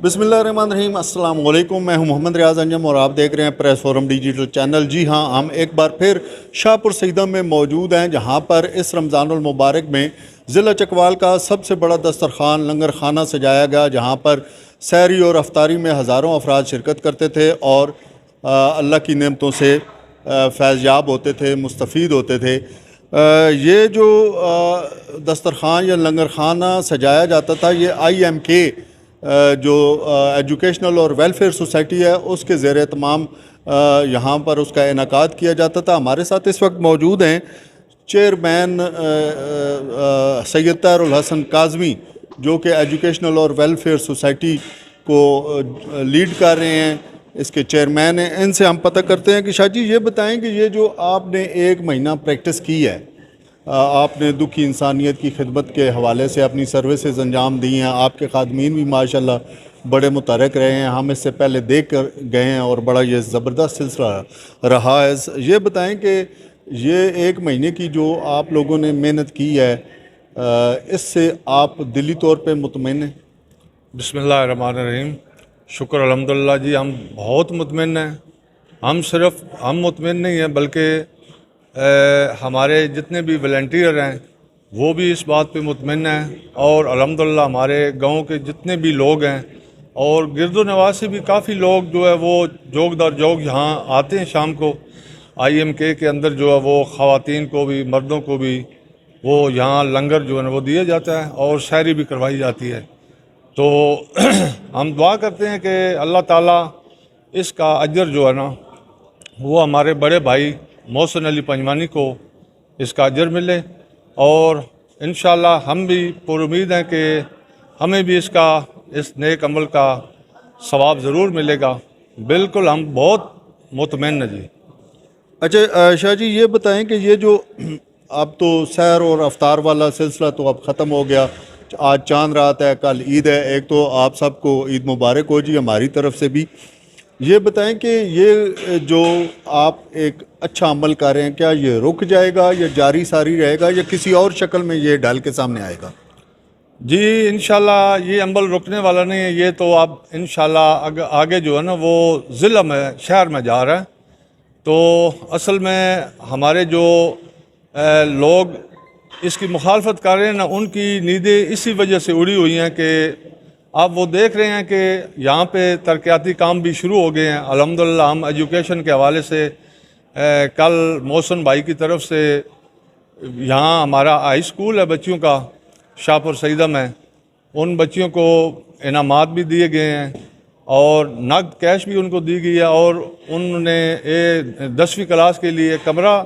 بسم اللہ الرحمن الرحیم۔ السلام علیکم، میں ہوں محمد ریاض انجم اور آپ دیکھ رہے ہیں پریس فورم ڈیجیٹل چینل۔ جی ہاں، ہم ایک بار پھر شاہپور سیدہ میں موجود ہیں، جہاں پر اس رمضان المبارک میں ضلع چکوال کا سب سے بڑا دسترخوان لنگر خانہ سجایا گیا، جہاں پر سحری اور افطاری میں ہزاروں افراد شرکت کرتے تھے اور اللہ کی نعمتوں سے فیض یاب ہوتے تھے، مستفید ہوتے تھے۔ یہ جو دسترخوان یا لنگر خانہ سجایا جاتا تھا، یہ IMK جو ایجوکیشنل اور ویلفیئر سوسائٹی ہے، اس کے زیر اہتمام یہاں پر اس کا انعقاد کیا جاتا تھا۔ ہمارے ساتھ اس وقت موجود ہیں چیئرمین سید طاہر الحسن کاظمی، جو کہ ایجوکیشنل اور ویلفیئر سوسائٹی کو لیڈ کر رہے ہیں، اس کے چیئرمین ہیں۔ ان سے ہم پتہ کرتے ہیں کہ شاہ جی یہ بتائیں کہ یہ جو آپ نے 1 مہینہ پریکٹس کی ہے، آپ نے دکھی انسانیت کی خدمت کے حوالے سے اپنی سروسز انجام دی ہیں، آپ کے خادمین بھی ماشاءاللہ بڑے متحرک رہے ہیں، ہم اس سے پہلے دیکھ کر گئے ہیں اور بڑا یہ زبردست سلسلہ رہا ہے۔ یہ بتائیں کہ یہ 1 مہینے کی جو آپ لوگوں نے محنت کی ہے، اس سے آپ دلی طور پہ مطمئن ہیں؟ بسم اللہ الرحمن الرحیم۔ شکر الحمدللہ جی، ہم بہت مطمئن ہیں۔ ہم مطمئن نہیں ہیں، بلکہ ہمارے جتنے بھی والنٹیئر ہیں وہ بھی اس بات پہ مطمئن ہیں، اور الحمدللہ ہمارے گاؤں کے جتنے بھی لوگ ہیں اور گرد و نواح سے بھی کافی لوگ جو ہے وہ جوگ در جوگ یہاں آتے ہیں شام کو۔ IMK کے اندر جو ہے وہ خواتین کو بھی مردوں کو بھی وہ یہاں لنگر جو ہے نا وہ دیا جاتا ہے اور سحری بھی کروائی جاتی ہے۔ تو ہم دعا کرتے ہیں کہ اللہ تعالیٰ اس کا اجر جو ہے نا وہ ہمارے بڑے بھائی محسن علی پنجوانی کو اس کا اجر ملے، اور انشاءاللہ ہم بھی پر امید ہیں کہ ہمیں بھی اس نیک عمل کا ثواب ضرور ملے گا۔ بالکل ہم بہت مطمئن ہیں جی۔ اچھا شاہ جی یہ بتائیں کہ یہ جو اب تو سحر اور افطار والا سلسلہ تو اب ختم ہو گیا، آج چاند رات ہے، کل عید ہے۔ ایک تو آپ سب کو عید مبارک ہو جی ہماری طرف سے بھی۔ یہ بتائیں کہ یہ جو آپ ایک اچھا عمل کر رہے ہیں، کیا یہ رک جائے گا یا جاری ساری رہے گا یا کسی اور شکل میں یہ ڈھل کے سامنے آئے گا؟ جی انشاءاللہ یہ عمل رکنے والا نہیں ہے، یہ تو اب انشاءاللہ آگے جو ہے نا وہ ضلع میں شہر میں جا رہا ہے۔ تو اصل میں ہمارے جو لوگ اس کی مخالفت کر رہے ہیں نا، ان کی نیندیں اسی وجہ سے اڑی ہوئی ہیں کہ اب وہ دیکھ رہے ہیں کہ یہاں پہ ترقیاتی کام بھی شروع ہو گئے ہیں۔ الحمدللہ ہم ایجوکیشن کے حوالے سے کل محسن بھائی کی طرف سے یہاں ہمارا ہائی اسکول ہے بچیوں کا شاہپور سیدہ میں، ان بچیوں کو انعامات بھی دیے گئے ہیں اور نقد کیش بھی ان کو دی گئی ہے، اور انہوں نے 10ویں کلاس کے لیے کمرہ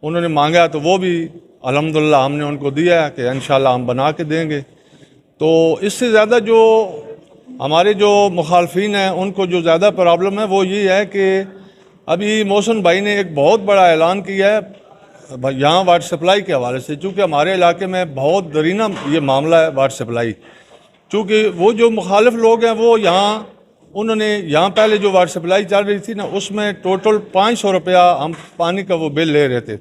انہوں نے مانگا تو وہ بھی الحمدللہ ہم نے ان کو دیا ہے کہ انشاءاللہ ہم بنا کے دیں گے۔ تو اس سے زیادہ جو ہمارے جو مخالفین ہیں ان کو جو زیادہ پرابلم ہے وہ یہ ہے کہ ابھی محسن بھائی نے ایک بہت بڑا اعلان کیا ہے یہاں واٹر سپلائی کے حوالے سے، چونکہ ہمارے علاقے میں بہت درینہ یہ معاملہ ہے واٹر سپلائی، چونکہ وہ جو مخالف لوگ ہیں وہ انہوں نے یہاں پہلے جو واٹر سپلائی چل رہی تھی نا، اس میں ٹوٹل 500 روپیہ ہم پانی کا وہ بل لے رہے تھے،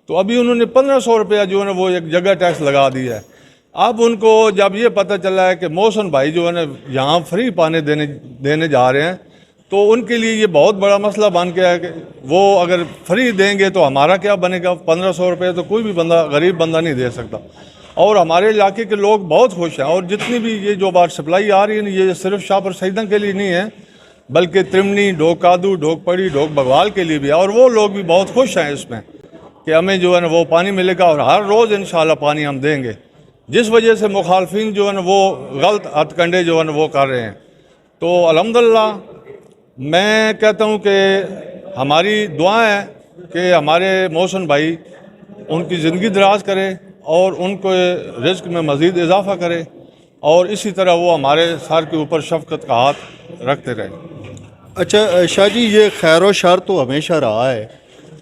تو ابھی انہوں نے 1500 روپیہ جو ہے نا وہ ایک جگہ ٹیکس لگا دیا ہے۔ اب ان کو جب یہ پتہ چلا ہے کہ محسن بھائی جو ہے نا یہاں فری پانی دینے جا رہے ہیں، تو ان کے لیے یہ بہت بڑا مسئلہ بن گیا ہے کہ وہ اگر فری دیں گے تو ہمارا کیا بنے گا؟ 1500 روپے تو کوئی بھی بندہ غریب بندہ نہیں دے سکتا۔ اور ہمارے علاقے کے لوگ بہت خوش ہیں، اور جتنی بھی یہ جو واٹر سپلائی آ رہی ہے یہ صرف شاہپور سیدہ کے لیے نہیں ہے، بلکہ ترمنی، ڈوک کادو، ڈوک پڑی، ڈوک بگوال کے لیے بھی ہے، اور وہ لوگ بھی بہت خوش ہیں اس میں کہ ہمیں جو ہے نا وہ پانی ملے گا اور ہر روز انشاءاللہ پانی ہم دیں گے، جس وجہ سے مخالفین جو ہے نا وہ غلط ہتھ کنڈے جو ہے نا وہ کر رہے ہیں۔ تو الحمدللہ میں کہتا ہوں کہ ہماری دعا ہے کہ ہمارے محسن بھائی ان کی زندگی دراز کرے اور ان کو رزق میں مزید اضافہ کرے، اور اسی طرح وہ ہمارے سر کے اوپر شفقت کا ہاتھ رکھتے رہے۔ اچھا شاہ جی یہ خیر و شر تو ہمیشہ رہا ہے،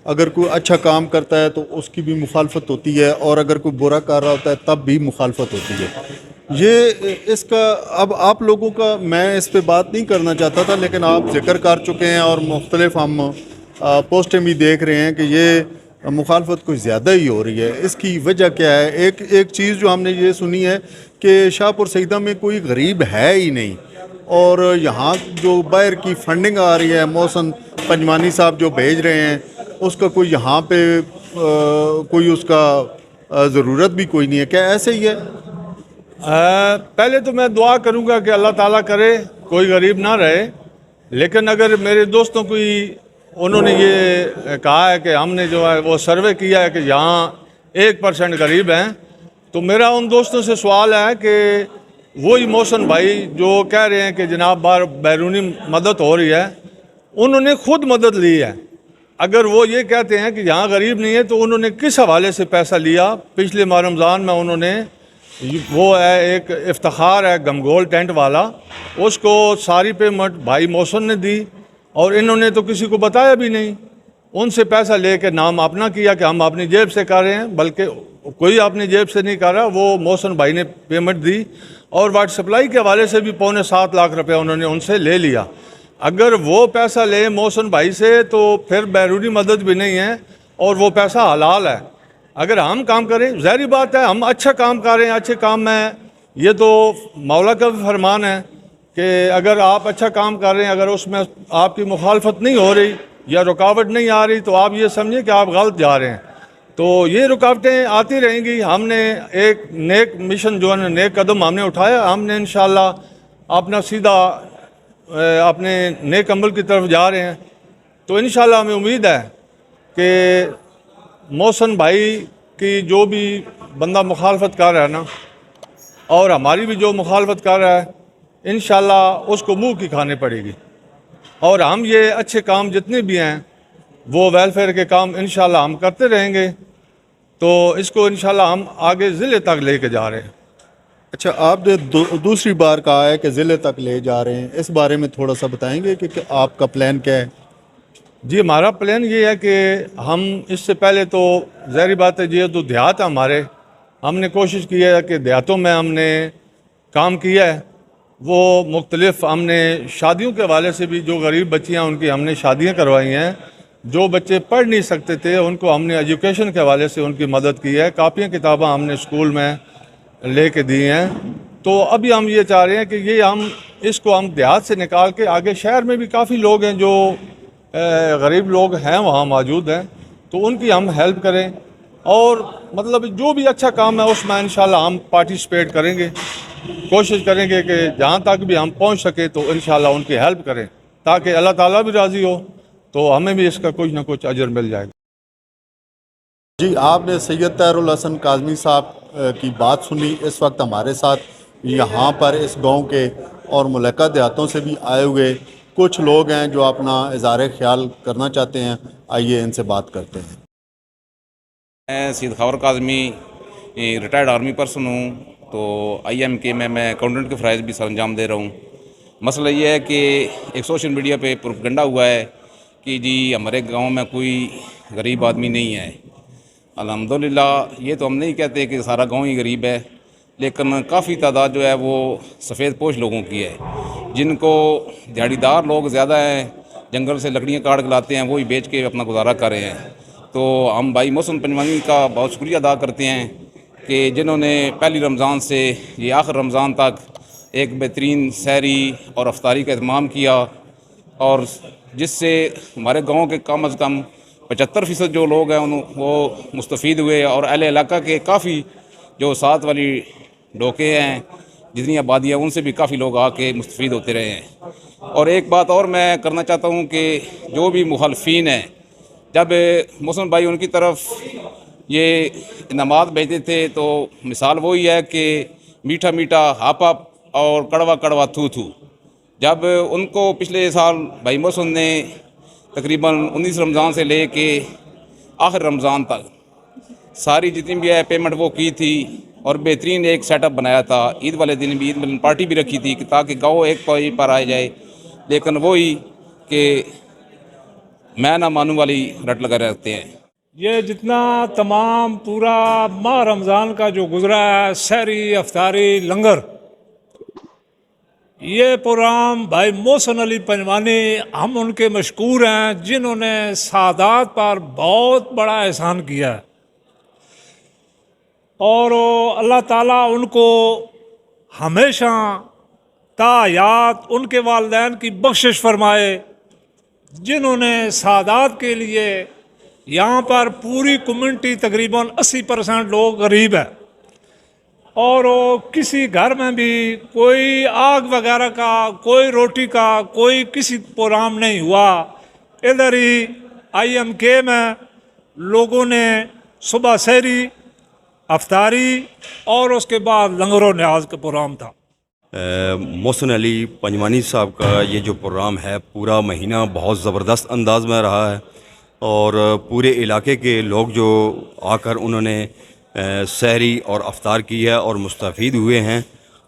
اگر کوئی اچھا کام کرتا ہے تو اس کی بھی مخالفت ہوتی ہے، اور اگر کوئی برا کر رہا ہوتا ہے تب بھی مخالفت ہوتی ہے۔ یہ اس کا اب آپ لوگوں کا میں اس پہ بات نہیں کرنا چاہتا تھا، لیکن آپ ذکر کر چکے ہیں اور مختلف ہم پوسٹیں بھی دیکھ رہے ہیں کہ یہ مخالفت کچھ زیادہ ہی ہو رہی ہے۔ اس کی وجہ کیا ہے؟ ایک چیز جو ہم نے یہ سنی ہے کہ شاہپور سیدہ میں کوئی غریب ہے ہی نہیں، اور یہاں جو باہر کی فنڈنگ آ رہی ہے محسن پنجوانی صاحب جو بھیج رہے ہیں اس کا کوئی یہاں پہ کوئی اس کا ضرورت بھی کوئی نہیں ہے، کیا ایسے ہی ہے؟ پہلے تو میں دعا کروں گا کہ اللہ تعالیٰ کرے کوئی غریب نہ رہے، لیکن اگر میرے دوستوں کو انہوں نے یہ کہا ہے کہ ہم نے جو ہے وہ سروے کیا ہے کہ یہاں 1% غریب ہیں، تو میرا ان دوستوں سے سوال ہے کہ وہی محسن بھائی جو کہہ رہے ہیں کہ جناب بیرونی مدد ہو رہی ہے، انہوں نے خود مدد لی ہے۔ اگر وہ یہ کہتے ہیں کہ یہاں غریب نہیں ہے تو انہوں نے کس حوالے سے پیسہ لیا؟ پچھلے ماہ رمضان میں انہوں نے وہ ہے ایک افتخار ہے گمگول ٹینٹ والا، اس کو ساری پیمنٹ بھائی محسن نے دی اور انہوں نے تو کسی کو بتایا بھی نہیں، ان سے پیسہ لے کے نام اپنا کیا کہ ہم اپنی جیب سے کر رہے ہیں، بلکہ کوئی اپنی جیب سے نہیں کر رہا، وہ محسن بھائی نے پیمنٹ دی اور واٹر سپلائی کے حوالے سے بھی 7.25 لاکھ روپے انہوں نے ان سے لے لیا۔ اگر وہ پیسہ لے محسن بھائی سے تو پھر بیرونی مدد بھی نہیں ہے اور وہ پیسہ حلال ہے۔ اگر ہم کام کریں، ظاہری بات ہے ہم اچھا کام کر رہے ہیں، اچھے کام میں یہ تو مولا کا بھی فرمان ہے کہ اگر آپ اچھا کام کر رہے ہیں، اگر اس میں آپ کی مخالفت نہیں ہو رہی یا رکاوٹ نہیں آ رہی تو آپ یہ سمجھیں کہ آپ غلط جا رہے ہیں۔ تو یہ رکاوٹیں آتی رہیں گی، ہم نے ایک نیک مشن جو ہے نیک قدم ہم نے اٹھایا، ہم نے انشاءاللہ اپنا سیدھا اپنے نیک عمل کی طرف جا رہے ہیں، تو انشاءاللہ ہمیں امید ہے کہ محسن بھائی کی جو بھی بندہ مخالفت کر رہا ہے نا، اور ہماری بھی جو مخالفت کر رہا ہے، انشاءاللہ اس کو منہ کی کھانے پڑے گی، اور ہم یہ اچھے کام جتنے بھی ہیں وہ ویلفیئر کے کام انشاءاللہ ہم کرتے رہیں گے، تو اس کو انشاءاللہ ہم آگے ضلع تک لے کے جا رہے ہیں۔ اچھا، آپ نے دوسری بار کہا ہے کہ ضلع تک لے جا رہے ہیں، اس بارے میں تھوڑا سا بتائیں گے کہ آپ کا پلان کیا ہے؟ جی، ہمارا پلان یہ ہے کہ ہم اس سے پہلے تو ظاہری بات ہے یہ تو دیہات ہے ہمارے، ہم نے کوشش کی ہے کہ دیہاتوں میں ہم نے کام کیا ہے، وہ مختلف ہم نے شادیوں کے حوالے سے بھی جو غریب بچیاں ان کی ہم نے شادیاں کروائی ہیں، جو بچے پڑھ نہیں سکتے تھے ان کو ہم نے ایجوکیشن کے حوالے سے ان کی مدد کی ہے، کاپیاں کتاباں ہم نے اسکول میں لے کے دی ہیں۔ تو ابھی ہم یہ چاہ رہے ہیں کہ یہ ہم اس کو ہم دیہات سے نکال کے آگے شہر میں بھی کافی لوگ ہیں جو غریب لوگ ہیں وہاں موجود ہیں، تو ان کی ہم ہیلپ کریں، اور مطلب جو بھی اچھا کام ہے اس میں انشاءاللہ ہم پارٹیسپیٹ کریں گے، کوشش کریں گے کہ جہاں تک بھی ہم پہنچ سکیں تو انشاءاللہ ان کی ہیلپ کریں تاکہ اللہ تعالیٰ بھی راضی ہو تو ہمیں بھی اس کا کچھ نہ کچھ اجر مل جائے گا۔ جی، آپ نے سید طاہر الحسن کاظمی صاحب کی بات سنی، اس وقت ہمارے ساتھ یہاں پر اس گاؤں کے اور ملکہ دیہاتوں سے بھی آئے ہوئے کچھ لوگ ہیں جو اپنا اظہار خیال کرنا چاہتے ہیں، آئیے ان سے بات کرتے ہیں۔ میں Syed Khawar Kazmi retired army person ہوں، تو IMK میں اکاؤنٹنٹ کے فرائض بھی سر انجام دے رہا ہوں۔ مسئلہ یہ ہے کہ ایک سوشل میڈیا پہ پروپیگنڈا ہوا ہے کہ جی ہمارے گاؤں میں کوئی غریب آدمی نہیں ہے۔ الحمدللہ یہ تو ہم نہیں کہتے کہ سارا گاؤں ہی غریب ہے، لیکن کافی تعداد جو ہے وہ سفید پوش لوگوں کی ہے، جن کو دیہڑی دار لوگ زیادہ ہیں، جنگل سے لکڑیاں کاٹ کے لاتے ہیں، وہی بیچ کے اپنا گزارا کر رہے ہیں۔ تو ہم بھائی محسن پنجوانی کا بہت شکریہ ادا کرتے ہیں کہ جنہوں نے پہلی رمضان سے یہ آخر رمضان تک ایک بہترین سحری اور افطاری کا اہتمام کیا، اور جس سے ہمارے گاؤں کے کم از کم 75% جو لوگ ہیں وہ مستفید ہوئے، اور اہل علاقہ کے کافی جو ساتھ والی ڈوکے ہیں، جتنی آبادی ہیں، ان سے بھی کافی لوگ آ کے مستفید ہوتے رہے ہیں۔ اور ایک بات اور میں کرنا چاہتا ہوں کہ جو بھی مخالفین ہیں، جب محسن بھائی ان کی طرف یہ انعامات بھیجتے تھے تو مثال وہی ہے کہ میٹھا میٹھا ہاپ ہاپ اور کڑوا کڑوا تھو تھو۔ جب ان کو پچھلے سال بھائی محسن نے تقریباً 19 رمضان سے لے کے آخر رمضان تک ساری جتنی بھی ہے پیمنٹ وہ کی تھی، اور بہترین ایک سیٹ اپ بنایا تھا، عید والے دن بھی عید ملن پارٹی بھی رکھی تھی کہ تاکہ گاؤں ایک پائی پر آ جائے، لیکن وہی کہ میں نہ مانوں والی رٹ لگا رہتے ہیں۔ یہ جتنا تمام پورا ماہ رمضان کا جو گزرا ہے، سحری افطاری لنگر، یہ پروگرام بھائی محسن علی پنجوانی ہم ان کے مشکور ہیں جنہوں نے سادات پر بہت بڑا احسان کیا ہے، اور اللہ تعالیٰ ان کو ہمیشہ تا حیات ان کے والدین کی بخشش فرمائے، جنہوں نے سادات کے لیے یہاں پر پوری کمیونٹی تقریباً 80% لوگ غریب ہے، اور وہ کسی گھر میں بھی کوئی آگ وغیرہ کا، کوئی روٹی کا، کوئی کسی پروگرام نہیں ہوا، ادھر ہی IMK میں لوگوں نے صبح سحری، افطاری اور اس کے بعد لنگر و نیاز کا پروگرام تھا۔ محسن علی پنجوانی صاحب کا یہ جو پروگرام ہے پورا مہینہ بہت زبردست انداز میں رہا ہے، اور پورے علاقے کے لوگ جو آ کر انہوں نے سحری اور افطار کی ہے اور مستفید ہوئے ہیں،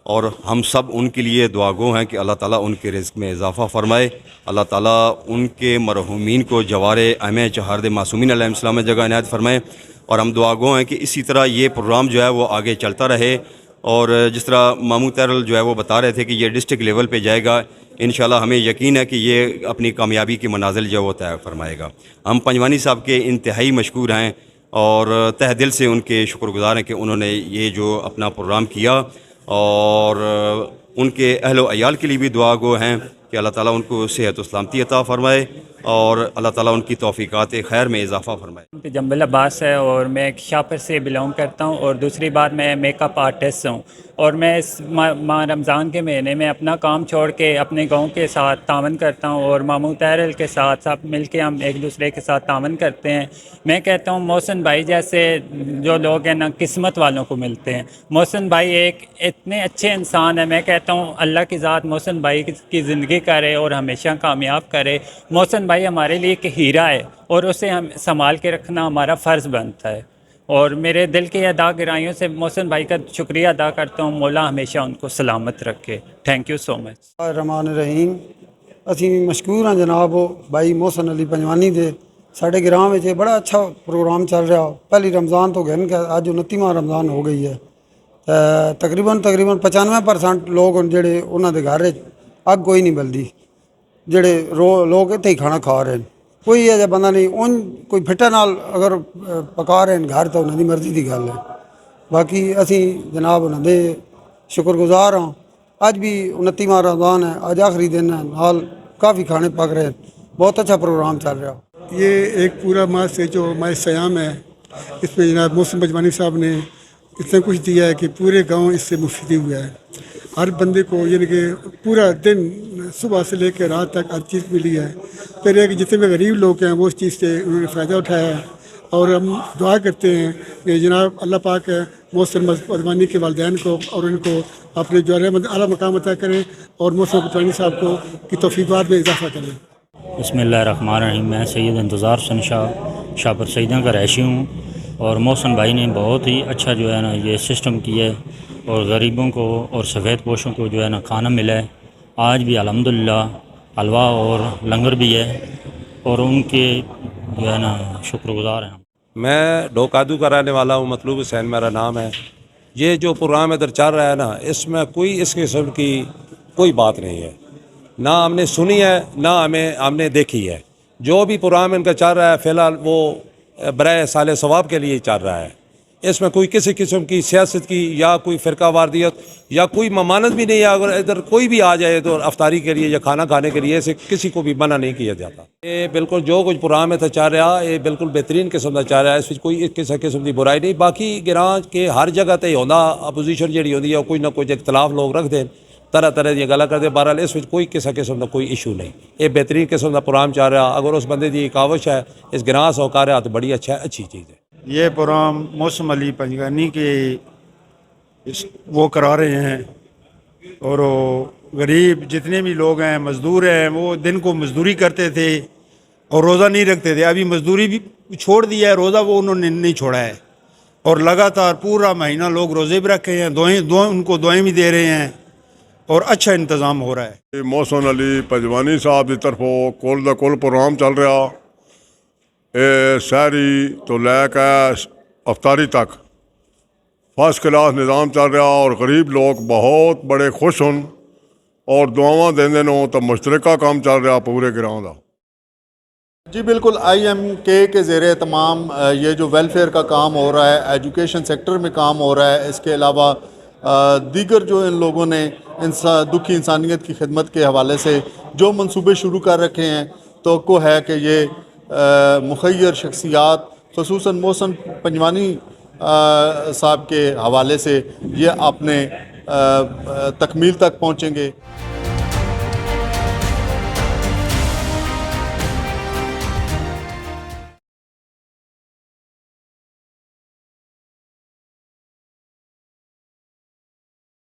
اور ہم سب ان کے لیے دعا گو ہیں کہ اللہ تعالیٰ ان کے رزق میں اضافہ فرمائے، اللہ تعالیٰ ان کے مرحومین کو جوار اہم چہارد معصومین علیہ السلام میں جگہ عنایت فرمائے، اور ہم دعا گو ہیں کہ اسی طرح یہ پروگرام جو ہے وہ آگے چلتا رہے، اور جس طرح مامو تیرل جو ہے وہ بتا رہے تھے کہ یہ ڈسٹرکٹ لیول پہ جائے گا، انشاءاللہ ہمیں یقین ہے کہ یہ اپنی کامیابی کی منازل جو ہے وہ طے فرمائے گا۔ ہم پنجوانی صاحب کے انتہائی مشکور ہیں اور تہ دل سے ان کے شکر گزار ہیں کہ انہوں نے یہ جو اپنا پروگرام کیا، اور ان کے اہل و عیال کے لیے بھی دعا گو ہیں کہ اللہ تعالیٰ ان کو صحت و سلامتی عطا فرمائے، اور اللہ تعالیٰ ان کی توفیقات خیر میں اضافہ فرمائے۔ جنبل عباس ہے، اور میں ایک شاپر سے بلونگ کرتا ہوں، اور دوسری بات میں میک اپ آرٹسٹ ہوں، اور میں اس ماہ رمضان کے مہینے میں اپنا کام چھوڑ کے اپنے گاؤں کے ساتھ تعاون کرتا ہوں، اور مامو تیرل کے ساتھ سب مل کے ہم ایک دوسرے کے ساتھ تعاون کرتے ہیں۔ میں کہتا ہوں محسن بھائی جیسے جو لوگ ہیں نا قسمت والوں کو ملتے ہیں۔ محسن بھائی ایک اتنے اچھے انسان ہیں، میں کہتا ہوں اللہ کی ذات محسن بھائی کی زندگی کرے اور ہمیشہ کامیاب کرے۔ محسن بھائی ہمارے لیے ایک ہیرا ہے، اور اسے ہم سنبھال کے رکھنا ہمارا فرض بنتا ہے، اور میرے دل کی ادا گرائیوں سے محسن بھائی کا شکریہ ادا کرتا ہوں۔ مولا ہمیشہ ان کو سلامت رکھے۔ تھینک یو سو مچ۔ الرحمن الرحیم۔ اسی مشکور ہیں جناب بھائی محسن علی پنجوانی دے، ساڈے گراں وچ بڑا اچھا پروگرام چل رہا۔ پہلی رمضان تو گن کے اج 29واں رمضان ہو گئی ہے، تقریباً 95% لوگ جڑے انہاں دے گھر اگ کوئی نہیں بلدی، جڑے لوگ اتنے ہی کھانا کھا رہے ہیں، کوئی ایجا بندہ نہیں ان کوئی پھٹا نال اگر پکا رہے ہیں گھر تو انہوں دی مرضی کی گل ہے۔ باقی اسی جناب انہوں دے شکر گزار ہاں۔ اج بھی 29واں رمضان ہے، اج آخری دن ہے، نال کافی کھانے پک رہے ہیں، بہت اچھا پروگرام چل رہا۔ یہ ایک پورا ماہ سے جو ماہ سیام ہے، اس میں جناب محسن پنجوانی صاحب نے اتنا کچھ دیا ہے کہ پورے گاؤں اس سے مفید ہوا ہے۔ ہر بندے کو یعنی کہ پورا دن صبح سے لے کے رات تک ہر چیز ملی ہے۔ پھر ایک جتنے بھی غریب لوگ ہیں وہ اس چیز سے انہوں نے فائدہ اٹھایا ہے، اور ہم دعا کرتے ہیں کہ جناب اللہ پاک محسن پنجوانی کے والدین کو اور ان کو اپنے جو اعلیٰ مقام عطا کریں، اور محسن پنجوانی صاحب کو کی توفیقات میں اضافہ کریں۔ بسم اللہ الرحمن الرحیم۔ میں سید انتظار حسن شاہ شاپر سیدہ کا رہائشی ہوں، اور محسن بھائی نے بہت ہی اچھا جو ہے نا یہ سسٹم کیا ہے، اور غریبوں کو اور سفید پوشوں کو جو ہے نا کھانا ملا ہے۔ آج بھی الحمدللہ حلوہ اور لنگر بھی ہے، اور ان کے جو ہے نا شکر گزار ہیں۔ میں ڈوکادو کا رہنے والا ہوں، مطلوب حسین میرا نام ہے۔ یہ جو پروگرام ادھر چل رہا ہے نا، اس میں کوئی اس قسم کی کوئی بات نہیں ہے، نہ ہم نے سنی ہے نہ ہم نے دیکھی ہے۔ جو بھی پروگرام ان کا چل رہا ہے فی الحال وہ برائے سال ثواب کے لیے چل رہا ہے۔ اس میں کوئی کسی قسم کی سیاست کی یا کوئی فرقہ واردیت یا کوئی ممانت بھی نہیں ہے۔ اگر ادھر کوئی بھی آ جائے تو افطاری کے لیے یا کھانا کھانے کے لیے اسے کسی کو بھی منع نہیں کیا جاتا۔ یہ بالکل جو کچھ پروگرام ہے چل رہا ہے، یہ بالکل بہترین قسم کا چل رہا ہے، اس میں کوئی کسی قسم کی برائی نہیں۔ باقی گراں کے ہر جگہ تے ہوندا اپوزیشن جڑی ہوندی ہے، کوئی نہ کوئی اختلاف لوگ رکھ دیں، طرح طرح کی گلا کرتے، بہرحال اس میں کوئی کسی قسم کا کوئی ایشو نہیں۔ یہ بہترین قسم کا پروگرام چل رہا، اگر اس بندے کی کاوش ہے اس گراں سے کر رہا تو بڑی اچھی چیز ہے۔ یہ پروگرام محسن علی پنجوانی کے وہ کرا رہے ہیں، اور غریب جتنے بھی لوگ ہیں مزدور ہیں، وہ دن کو مزدوری کرتے تھے اور روزہ نہیں رکھتے تھے، ابھی مزدوری بھی چھوڑ دیا ہے، روزہ وہ انہوں نے نہیں چھوڑا ہے، اور لگاتار پورا مہینہ لوگ روزے بھی رکھے ہیں، ان کو دعائیں بھی دے رہے ہیں، اور اچھا انتظام ہو رہا ہے۔ محسن علی پنجوانی صاحب کی طرفوں کل دا کل پروگرام چل رہا، سحری تو لے کے افطاری تک فرسٹ کلاس نظام چل رہا، اور غریب لوگ بہت بڑے خوش ہوں اور دعاواں دیندے نو تو مشترکہ کام چل رہا پورے گراں دا۔ جی بالکل، IMK کے زیر اہتمام یہ جو ویلفیئر کا کام ہو رہا ہے، ایجوکیشن سیکٹر میں کام ہو رہا ہے، اس کے علاوہ دیگر جو ان لوگوں نے دکھی انسانیت کی خدمت کے حوالے سے جو منصوبے شروع کر رکھے ہیں، توقع ہے کہ یہ مخیر شخصیات خصوصاً محسن پنجوانی صاحب کے حوالے سے یہ اپنے تکمیل تک پہنچیں گے۔